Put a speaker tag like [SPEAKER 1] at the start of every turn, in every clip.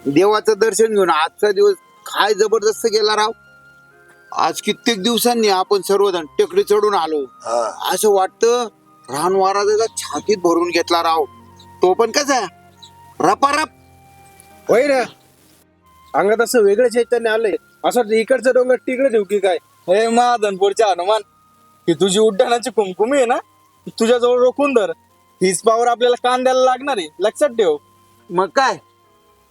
[SPEAKER 1] देवाचं दर्शन घेऊन आजचा दिवस काय जबरदस्त गेला राव. आज कित्येक दिवसांनी आपण सर्वजण टेकडी चढून आलो. असं वाटतं रानवारा छातीत भरून घेतला राव. तो पण कसा रपारप.
[SPEAKER 2] होय ना, अंगात असं वेगळं चैतन्य आलंय. असं वाटतं इकडचं डोंगर तिकडे देऊ की काय.
[SPEAKER 3] हे महाधनपूरच्या हनुमान, ही तुझी उड्डाणाची कुमकुमी आहे ना, तुझ्या जवळ रोखून धर. हीच पावर आपल्याला कांद्याला लागणार आहे, लक्षात ठेव.
[SPEAKER 1] मग काय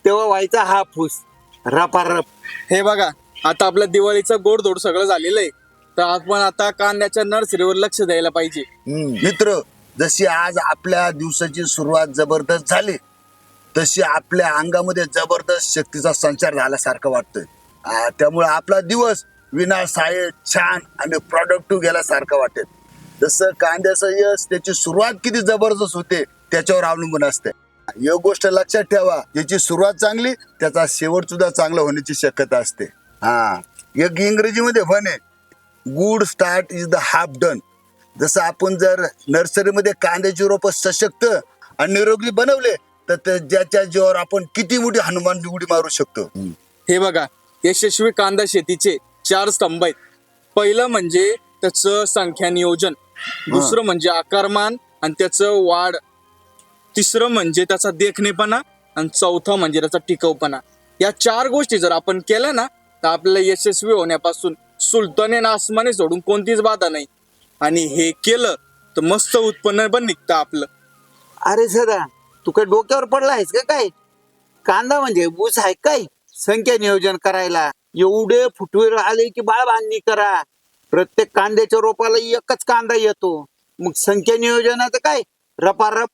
[SPEAKER 1] तेव्हा व्हायचा हा फूस रपारप.
[SPEAKER 3] हे बघा, आता आपल्या दिवाळीचं गोडधोड सगळं झालेलं आहे, तर आपण आता कांद्याच्या नर्सरीवर लक्ष द्यायला पाहिजे.
[SPEAKER 4] मित्र, जशी आज आपल्या दिवसाची सुरुवात जबरदस्त झाली, तशी आपल्या अंगामध्ये जबरदस्त शक्तीचा संचार झाल्यासारखं वाटतोय. त्यामुळे आपला दिवस विनासाय छान आणि प्रोडक्टिव्ह गेल्यासारखं वाटेल. जसं कांद्याचं यश त्याची सुरुवात किती जबरदस्त होते त्याच्यावर अवलंबून असते. एक गोष्ट लक्षात ठेवा, ज्याची सुरुवात चांगली त्याचा शेवट सुद्धा चांगला होण्याची शक्यता असते. एक इंग्रजीमध्ये म्हणे, good start is the half done. जसं आपण जर नर्सरीमध्ये कांद्याची रोपं सशक्त आणि निरोगी बनवले तर ज्याच्या जीवावर आपण किती मोठी हनुमान उडी मारू शकतो.
[SPEAKER 3] हे बघा, यशस्वी कांदा शेतीचे 4 स्तंभ आहेत. पहिलं म्हणजे त्याचं संख्या नियोजन, दुसरं म्हणजे आकारमान आणि त्याचं वाढ, तिसरं म्हणजे त्याचा देखणेपणा आणि चौथं म्हणजे त्याचा टिकाऊपणा. या 4 गोष्टी जर आपण केल्या ना, तर आपल्याला यशस्वी होण्यापासून सुलताने ना आसमाने सोडून कोणतीच बाधा नाही. आणि हे केलं तर मस्त उत्पन्न पण निघतं आपलं.
[SPEAKER 1] अरे सदा, तू काय डोक्यावर पडला आहेस का काय? कांदा म्हणजे ऊस आहे काय संख्या नियोजन करायला? एवढे फुटवे आले की बाळ बांधणी करा. प्रत्येक कांद्याच्या रोपाला एकच कांदा येतो. मग संख्या नियोजनाचं काय रपारप.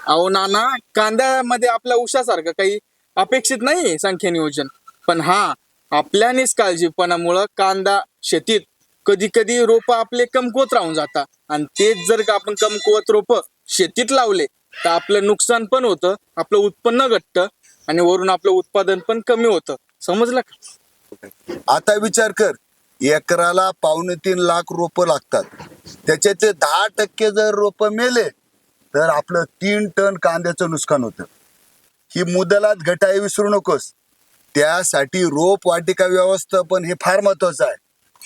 [SPEAKER 3] अहो नाना, कांद्यामध्ये आपल्या ऊसासारखं काही अपेक्षित नाही संख्या नियोजन. पण आपल्या निष्काळजीपणामुळं कांदा शेतीत कधी कधी रोप आपले कमकुवत राहून जातात. आणि तेच जर का आपण कमकुवत रोप शेतीत लावले तर आपलं नुकसान पण होतं, आपलं उत्पन्न घटतं आणि वरून आपलं उत्पादन पण कमी होतं. समजलं का?
[SPEAKER 4] आता विचार कर, एकराला 2.25 लाख रोप लागतात. त्याच्यातले 10% जर रोप मेले तर आपलं 3 टन कांद्याचं नुकसान होतं. ही मुदलात घटाई विसरू नकोस. त्यासाठी रोप वाटिका व्यवस्थापन हे फार महत्वाचं आहे.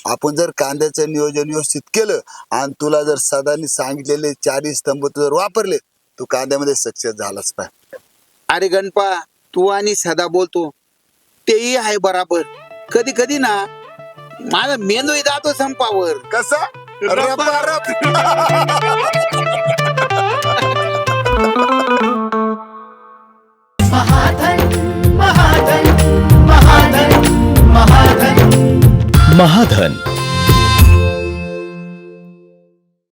[SPEAKER 4] आपण जर कांद्याचं नियोजन व्यवस्थित केलं आणि तुला जर सदानी सांगितलेले 4 स्तंभ तू जर वापरले, तू कांद्यामध्ये सक्सेस झालाच पाहिजे.
[SPEAKER 1] अरे गणपा, तू आणि सदा बोलतो तेही आहे बराबर. कधी कधी ना माझा मेंदूही जातो संपावर.
[SPEAKER 4] कसा रपारप.
[SPEAKER 5] महाधन